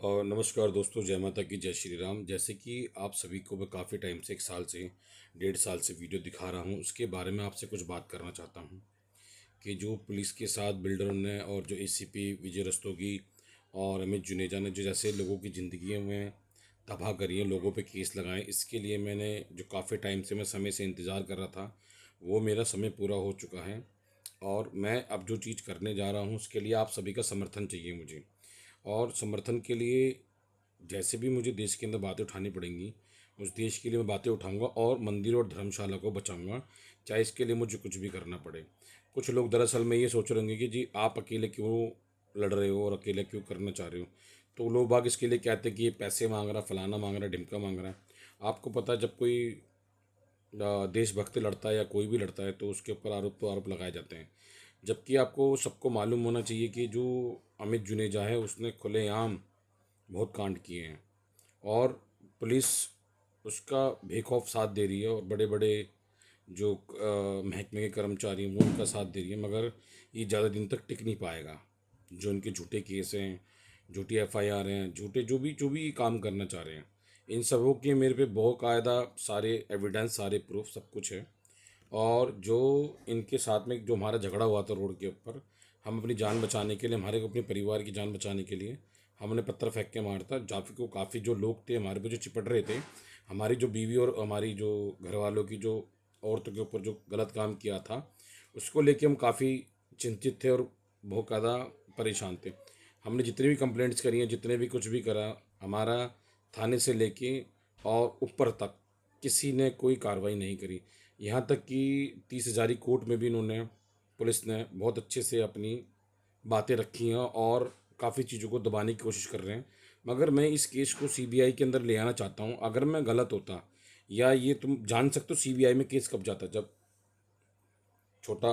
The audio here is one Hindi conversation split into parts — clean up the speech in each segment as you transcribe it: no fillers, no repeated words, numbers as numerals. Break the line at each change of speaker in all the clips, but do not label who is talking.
और नमस्कार दोस्तों, जय माता की, जय श्री राम। जैसे कि आप सभी को मैं काफ़ी टाइम से, 1 साल से, 1.5 साल से वीडियो दिखा रहा हूँ, उसके बारे में आपसे कुछ बात करना चाहता हूँ कि जो पुलिस के साथ बिल्डरों ने और जो एसीपी विजय रस्तोगी और अमित जुनेजा ने जो जैसे लोगों की ज़िंदगी में तबाह करी है, लोगों पे केस लगाए, इसके लिए मैंने जो काफ़ी टाइम से मैं समय से इंतज़ार कर रहा था, वो मेरा समय पूरा हो चुका है। और मैं अब जो चीज़ करने जा रहा हूँ उसके लिए आप सभी का समर्थन चाहिए मुझे। और समर्थन के लिए जैसे भी मुझे देश के अंदर बातें उठानी पड़ेंगी, उस देश के लिए मैं बातें उठाऊंगा और मंदिर और धर्मशाला को बचाऊंगा, चाहे इसके लिए मुझे कुछ भी करना पड़े। कुछ लोग दरअसल में ये सोच रहे होंगे कि जी आप अकेले क्यों लड़ रहे हो और अकेले क्यों करना चाह रहे हो। तो लोग बाग इसके लिए कहते हैं कि ये पैसे मांग रहा, फलाना मांग रहा, ढिमका मांग रहा है। आपको पता है, जब कोई देशभक्त लड़ता है या कोई भी लड़ता है तो उसके ऊपर आरोप तो आरोप लगाए जाते हैं। जबकि आपको सबको मालूम होना चाहिए कि जो अमित जुनेजा है उसने खुलेआम बहुत कांड किए हैं और पुलिस उसका बेखौफ साथ दे रही है और बड़े बड़े जो महकमे के कर्मचारी हैं वो उनका साथ दे रही है, मगर ये ज़्यादा दिन तक टिक नहीं पाएगा। जो इनके झूठे केस हैं, झूठी एफआईआर हैं, झूठे जो भी काम करना चाह रहे हैं, इन सबों के मेरे पे बाकायदा सारे एविडेंस, सारे प्रूफ, सब कुछ है। और जो इनके साथ में जो हमारा झगड़ा हुआ था रोड के ऊपर, हम अपनी जान बचाने के लिए, हमारे अपने परिवार की जान बचाने के लिए हमने पत्थर फेंक के मारा था। जाफी को काफ़ी जो लोग थे हमारे पे जो चिपट रहे थे, हमारी जो बीवी और हमारी जो घर वालों की जो औरतों के ऊपर जो गलत काम किया था, उसको लेके हम काफ़ी चिंतित थे और बहुत ज़्यादा परेशान थे। हमने जितनी भी कंप्लेंट्स करी हैं, जितने भी कुछ भी करा, हमारा थाने से लेके और ऊपर तक किसी ने कोई कार्रवाई नहीं करी। यहाँ तक कि 30 हज़ारी कोर्ट में भी इन्होंने, पुलिस ने बहुत अच्छे से अपनी बातें रखी हैं और काफ़ी चीज़ों को दबाने की कोशिश कर रहे हैं। मगर मैं इस केस को सीबीआई के अंदर ले आना चाहता हूँ। अगर मैं गलत होता, या ये तुम जान सकते हो सीबीआई में केस कब जाता, जब छोटा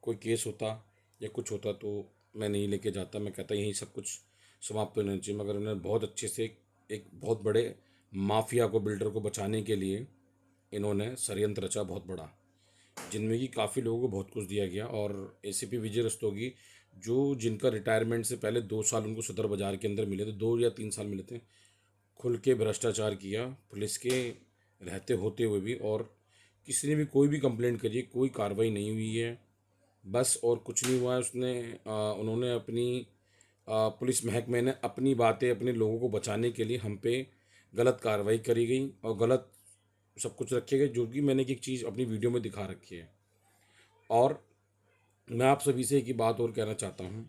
कोई केस होता या कुछ होता तो मैं नहीं लेके जाता, मैं कहता यही सब कुछ समाप्त होना चाहिए। मगर उन्होंने बहुत अच्छे से एक बहुत बड़े माफिया को, बिल्डर को बचाने के लिए इन्होंने षड्यंत्र रचा बहुत बड़ा, जिनमें कि काफ़ी लोगों को बहुत कुछ दिया गया। और एसीपी विजय रस्तोगी, जो जिनका रिटायरमेंट से पहले 2 साल उनको सदर बाजार के अंदर मिले थे, 2 या 3 साल मिले थे, खुल के भ्रष्टाचार किया पुलिस के रहते होते हुए भी। और किसी ने भी कोई भी कंप्लेंट करी, कोई कार्रवाई नहीं हुई है। बस और कुछ नहीं हुआ है। उन्होंने अपनी पुलिस महकमे ने अपनी बातें, अपने लोगों को बचाने के लिए हम पे गलत कार्रवाई करी गई और गलत सब कुछ रखे गए, जो कि मैंने एक चीज़ अपनी वीडियो में दिखा रखी है। और मैं आप सभी से एक ही बात और कहना चाहता हूँ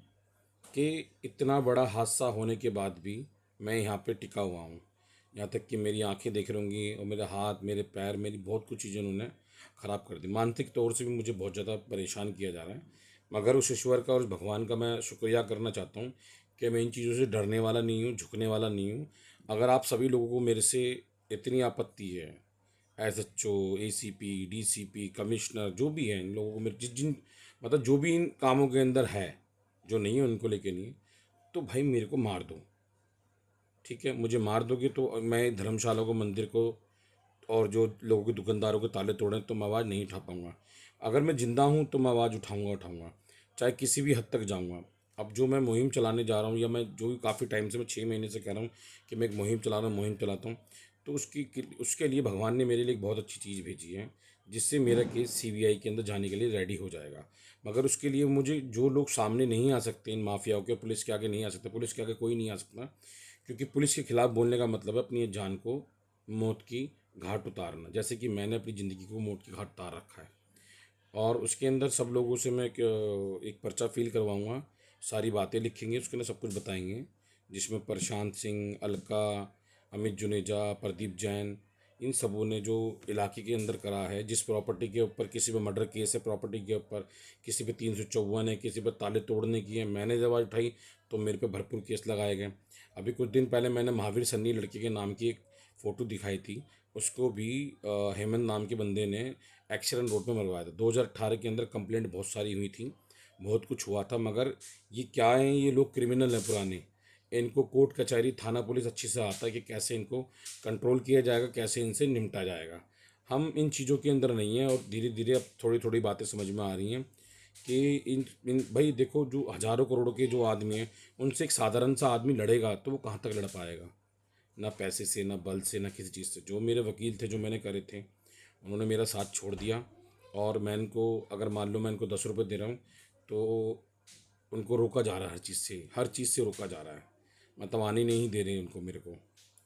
कि इतना बड़ा हादसा होने के बाद भी मैं यहाँ पे टिका हुआ हूँ। यहाँ तक कि मेरी आंखें देख रही होंगी और मेरे हाथ, मेरे पैर, मेरी बहुत कुछ चीज़ें उन्होंने ख़राब कर दी। मानसिक तौर से भी मुझे बहुत ज़्यादा परेशान किया जा रहा है। मगर उस ईश्वर का और उस भगवान का मैं शुक्रिया करना चाहता हूँ कि मैं इन चीज़ों से डरने वाला नहीं हूँ, झुकने वाला नहीं हूँ। अगर आप सभी लोगों को मेरे से इतनी आपत्ति है, एसएचओ, एसीपी, डीसीपी, कमिश्नर, जो भी हैं, इन लोगों को मेरे जिस जिन मतलब जो भी इन कामों के अंदर है, जो नहीं है उनको लेके नहीं है, तो भाई मेरे को मार दो। ठीक है, मुझे मार दोगे तो मैं धर्मशाला को, मंदिर को और जो लोगों के, दुकानदारों के ताले तोड़े तो मैं आवाज़ नहीं उठा पाऊंगा। अगर मैं जिंदा हूँ तो मैं आवाज़ उठाऊंगा, उठाऊंगा, चाहे किसी भी हद तक जाऊंगा। अब जो मैं मुहिम चलाने जा रहा हूँ, या मैं जो भी काफ़ी टाइम से, मैं 6 महीने से कह रहा हूँ कि मैं एक मुहिम चला रहा हूँ, मुहिम चलाता हूँ, तो उसके लिए भगवान ने मेरे लिए एक बहुत अच्छी चीज़ भेजी है, जिससे मेरा केस सीबीआई के अंदर जाने के लिए रेडी हो जाएगा। मगर उसके लिए मुझे जो लोग सामने नहीं आ सकते, इन माफियाओं के, पुलिस के आगे नहीं आ सकते, पुलिस के आगे कोई नहीं आ सकता, क्योंकि पुलिस के खिलाफ बोलने का मतलब है अपनी जान को मौत की घाट उतारना। जैसे कि मैंने अपनी ज़िंदगी को मौत की घाट उतार रखा है। और उसके अंदर सब लोगों से मैं एक पर्चा फिल करवाऊंगा, सारी बातें लिखेंगे, उसके अंदर सब कुछ बताएंगे, जिसमें प्रशांत सिंह, अलका, अमित जुनेजा, प्रदीप जैन, इन सबों ने जो इलाके के अंदर करा है, जिस प्रॉपर्टी के ऊपर किसी पे मर्डर केस है, प्रॉपर्टी के ऊपर किसी पे 354 है, किसी पे ताले तोड़ने की है, मैंने जब आवाज़ उठाई तो मेरे पे भरपूर केस लगाए गए। अभी कुछ दिन पहले मैंने महावीर सन्नी लड़के के नाम की एक फ़ोटो दिखाई थी, उसको भी हेमंत नाम के बंदे ने एक्सीडेंट रोड पे मरवाया था। 2018 के अंदर कंप्लेंट बहुत सारी हुई थी, बहुत कुछ हुआ था। मगर ये क्या है, ये लोग क्रिमिनल हैं पुराने, इनको कोर्ट कचहरी, थाना, पुलिस अच्छे से आता है कि कैसे इनको कंट्रोल किया जाएगा, कैसे इनसे निपटा जाएगा। हम इन चीज़ों के अंदर नहीं हैं और धीरे धीरे अब थोड़ी थोड़ी बातें समझ में आ रही हैं कि इन भाई देखो, जो हज़ारों करोड़ों के जो आदमी हैं, उनसे एक साधारण सा आदमी लड़ेगा तो वो कहाँ तक लड़ पाएगा? ना पैसे से, ना बल से, ना किसी चीज़ से। जो मेरे वकील थे, जो मैंने करे थे, उन्होंने मेरा साथ छोड़ दिया। और मैं इनको, अगर मान लो मैं इनको 10 रुपये दे रहा हूँ, तो उनको रोका जा रहा है, हर चीज़ से रोका जा रहा है। मतलब आने नहीं दे रहे हैं उनको, मेरे को।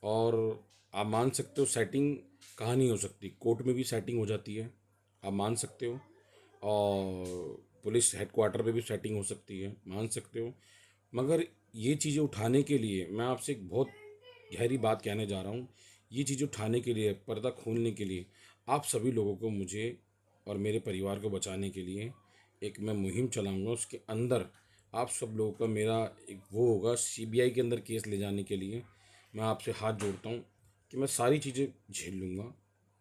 और आप मान सकते हो, सेटिंग कहाँ नहीं हो सकती, कोर्ट में भी सेटिंग हो जाती है, आप मान सकते हो। और पुलिस हेडक्वार्टर पे भी सेटिंग हो सकती है, मान सकते हो। मगर ये चीज़ें उठाने के लिए मैं आपसे एक बहुत गहरी बात कहने जा रहा हूँ। ये चीज़ उठाने के लिए, पर्दा खोलने के लिए, आप सभी लोगों को, मुझे और मेरे परिवार को बचाने के लिए एक मैं मुहिम चलाऊँगा। उसके अंदर आप सब लोगों का मेरा एक वो होगा, सीबीआई के अंदर केस ले जाने के लिए मैं आपसे हाथ जोड़ता हूँ कि मैं सारी चीज़ें झेल लूँगा।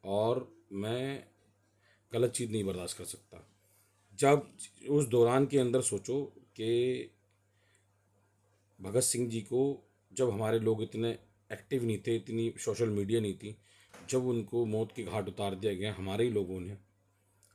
और मैं गलत चीज़ नहीं बर्दाश्त कर सकता। जब उस दौरान के अंदर सोचो कि भगत सिंह जी को, जब हमारे लोग इतने एक्टिव नहीं थे, इतनी सोशल मीडिया नहीं थी, जब उनको मौत के घाट उतार दिया गया हमारे ही लोगों ने,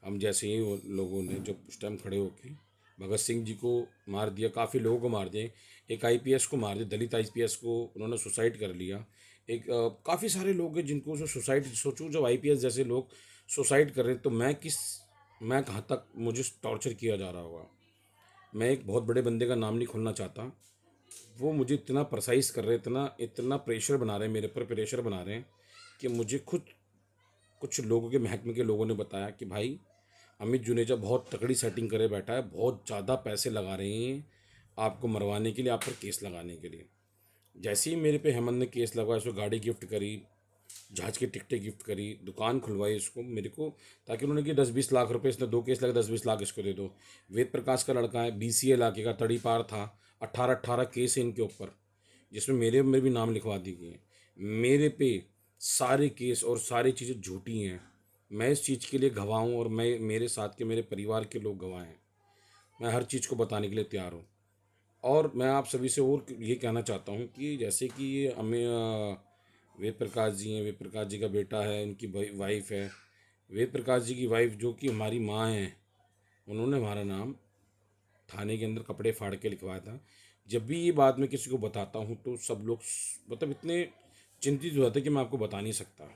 हम जैसे ही लोगों ने जब उस टाइम खड़े होके भगत सिंह जी को मार दिया, काफ़ी लोगों को मार दिया। एक आईपीएस को मार दिया, दलित आईपीएस को उन्होंने सुसाइड कर लिया। एक काफ़ी सारे लोग हैं जिनको जो सुसाइड, सोचो जब आईपीएस जैसे लोग सुसाइड कर रहे हैं, तो मैं कहाँ तक मुझे टॉर्चर किया जा रहा होगा। मैं एक बहुत बड़े बंदे का नाम नहीं खोलना चाहता, वो मुझे इतना प्रेसाइज कर रहे हैं, इतना इतना प्रेशर बना रहे हैं, मेरे पर प्रेशर बना रहे हैं कि मुझे खुद कुछ लोगों के, महकमे के लोगों ने बताया कि भाई अमित जुनेजा बहुत तगड़ी सेटिंग करे बैठा है, बहुत ज़्यादा पैसे लगा रहे हैं आपको मरवाने के लिए, आप पर केस लगाने के लिए। जैसे ही मेरे पे हेमंत ने केस लगवाया, उसको गाड़ी गिफ्ट करी, जहाज़ की टिकटें गिफ्ट करी, दुकान खुलवाई उसको, मेरे को, ताकि उन्होंने कि 10-20 लाख रुपए, इसने 2 केस लगे, 10-20 लाख इसको दे दो। वेद प्रकाश का लड़का है, बीसीए इलाके का, तड़ीपार था, 18-18 केस है इनके ऊपर, जिसमें मेरे में भी नाम लिखवा दी गई हैं। मेरे पे सारे केस और सारी चीज़ें झूठी हैं। मैं इस चीज़ के लिए गवाह हूँ, और मैं, मेरे साथ के मेरे परिवार के लोग गवाह हैं। मैं हर चीज़ को बताने के लिए तैयार हूँ। और मैं आप सभी से और ये कहना चाहता हूँ कि जैसे कि ये वेद प्रकाश जी हैं, वेद प्रकाश जी का बेटा है, उनकी वाइफ है, वेद प्रकाश जी की वाइफ जो कि हमारी माँ हैं, उन्होंने हमारा नाम थाने के अंदर कपड़े फाड़ के लिखवाया था। जब भी ये बात मैं किसी को बताता हूँ तो सब लोग मतलब इतने चिंतित हो जाते हैं कि मैं आपको बता नहीं सकता।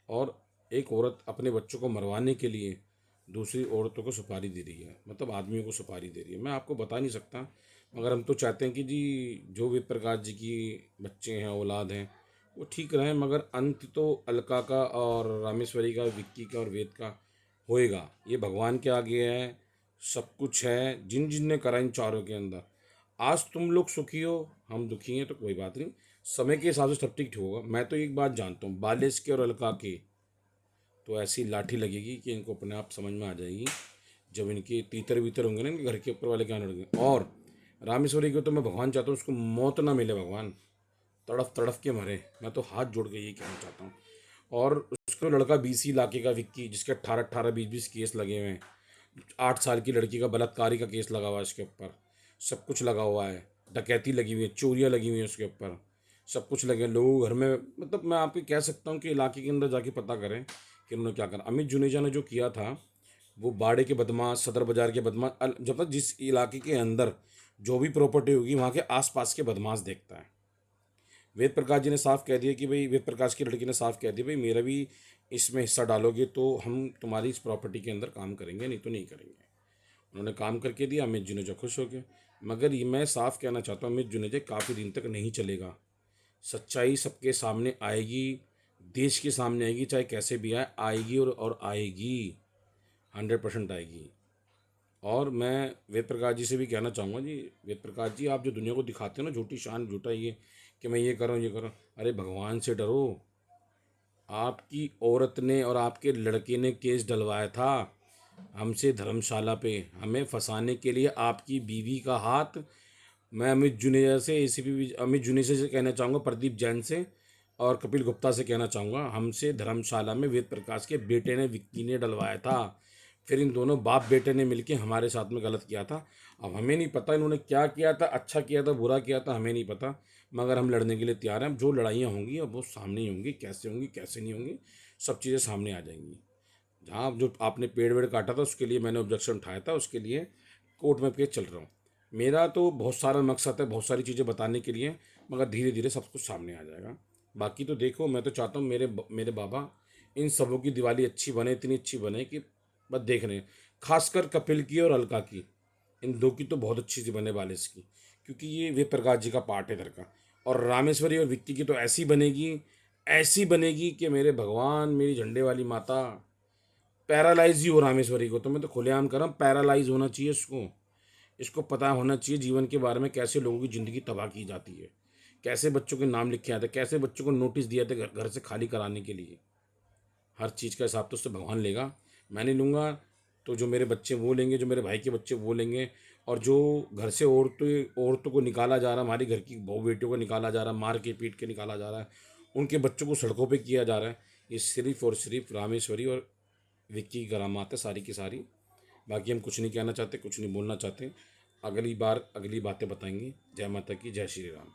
और एक औरत अपने बच्चों को मरवाने के लिए दूसरी औरतों को सुपारी दे रही है, मतलब आदमियों को सुपारी दे रही है, मैं आपको बता नहीं सकता। मगर हम तो चाहते हैं कि जी, जो भी प्रकाश जी की बच्चे हैं, औलाद हैं, वो ठीक रहें। मगर अंत तो अलका का और रामेश्वरी का, विक्की का और वेद का होएगा। ये भगवान के आगे है, सब कुछ है, जिन जिन ने करा इन चारों के अंदर। आज तुम लोग सुखी हो, हम दुखी हैं, तो कोई बात नहीं, समय के हिसाब से सब ठीक होगा। मैं तो एक बात जानता हूँ, बालेश के और अलका के तो ऐसी लाठी लगेगी कि इनको अपने आप समझ में आ जाएगी। जब इनके तीतर बीतर होंगे ना, इनके घर के ऊपर वाले क्या लड़ेंगे। और रामेश्वरी को तो मैं भगवान चाहता हूँ, उसको मौत ना मिले, भगवान तड़फ तड़फ के मरे। मैं तो हाथ जोड़ के यही कहना चाहता हूँ। और उसको लड़का बीसी इलाके का विक्की, जिसके 18-18 20-20 केस लगे हुए हैं, 8 साल की लड़की का बलात्कारी का केस लगा हुआ है इसके ऊपर, सब कुछ लगा हुआ है, डकैती लगी हुई है, चोरियाँ लगी हुई हैं उसके ऊपर, सब कुछ लगे हैं। लोग घर में, मतलब मैं आपको कह सकता हूँ कि इलाके के अंदर जाके पता करें कि उन्होंने क्या करा। अमित जुनेजा ने जो किया था, वो बाड़े के बदमाश, सदर बाजार के बदमाश, जब तक जिस इलाके के अंदर जो भी प्रॉपर्टी होगी, वहाँ के आसपास के बदमाश देखता है। वेद प्रकाश जी ने साफ कह दिया कि भाई, वेद प्रकाश की लड़की ने साफ कह दिया, भाई मेरा भी इसमें हिस्सा डालोगे तो हम तुम्हारी इस प्रॉपर्टी के अंदर काम करेंगे, नहीं तो नहीं करेंगे। उन्होंने काम करके दिया, अमित जुनेजा खुश हो गए। मगर ये मैं साफ कहना चाहता हूँ, अमित जुनेजा काफ़ी दिन तक नहीं चलेगा। सच्चाई सबके सामने आएगी, देश के सामने आएगी, चाहे कैसे भी आए, आएगी और आएगी, 100% आएगी। और मैं वेद प्रकाश जी से भी कहना चाहूँगा, जी वेद प्रकाश जी, आप जो दुनिया को दिखाते हो ना झूठी शान, झूठा ये कि मैं ये करूँ ये करूँ, अरे भगवान से डरो। आपकी औरत ने और आपके लड़के ने केस डलवाया था हमसे धर्मशाला पे, हमें फंसाने के लिए। आपकी बीवी का हाथ, मैं अमित जुनेजा से, एसीपी अमित जुनेजा से कहना चाहूँगा, प्रदीप जैन से और कपिल गुप्ता से कहना चाहूँगा, हमसे धर्मशाला में वेद प्रकाश के बेटे ने, विक्की ने डलवाया था। फिर इन दोनों बाप बेटे ने मिलके हमारे साथ में गलत किया था। अब हमें नहीं पता इन्होंने क्या किया था, अच्छा किया था, बुरा किया था, हमें नहीं पता। मगर हम लड़ने के लिए तैयार हैं। अब जो लड़ाइयाँ होंगी अब वो सामने ही होंगी, कैसे नहीं होंगी, सब चीज़ें सामने आ जाएंगी। जहाँ जो आपने पेड़ वेड़ काटा था, उसके लिए मैंने ऑब्जेक्शन उठाया था, उसके लिए कोर्ट में केस चल रहा हूँ। मेरा तो बहुत सारा मकसद है, बहुत सारी चीज़ें बताने के लिए, मगर धीरे धीरे सब कुछ सामने आ जाएगा। बाकी तो देखो, मैं तो चाहता हूँ मेरे बाबा इन सबों की दिवाली अच्छी बने, इतनी अच्छी बने कि बस देख रहे हैं। खासकर कपिल की और अलका की, इन दो की तो बहुत अच्छी सी बने बालिश की, क्योंकि ये वे प्रकाश जी का पार्ट है इधर का। और रामेश्वरी और विक्की की तो ऐसी बनेगी कि मेरे भगवान, मेरी झंडे वाली माता, पैरालाइज ही हो रामेश्वरी को तो मैं तो खुलेआम कर रहा हूँ, पैरालाइज होना चाहिए इसको। इसको पता होना चाहिए जीवन के बारे में, कैसे लोगों की ज़िंदगी तबाह की जाती है, कैसे बच्चों के नाम लिखे आते, कैसे बच्चों को नोटिस दिया था घर घर से खाली कराने के लिए। हर चीज़ का हिसाब तो उससे भगवान लेगा, मैं नहीं लूँगा। तो जो मेरे बच्चे वो लेंगे, जो मेरे भाई के बच्चे वो लेंगे। और जो घर से औरतों को निकाला जा रहा है, हमारी घर की बहू बेटियों को निकाला जा रहा है, मार के पीट के निकाला जा रहा है, उनके बच्चों को सड़कों पे किया जा रहा है, ये सिर्फ और सिर्फ रामेश्वरी और विक्की की करामात है सारी की सारी। बाकी हम कुछ नहीं कहना चाहते, कुछ नहीं बोलना चाहते। अगली बार अगली बातें बताएंगे। जय माता की, जय श्री राम।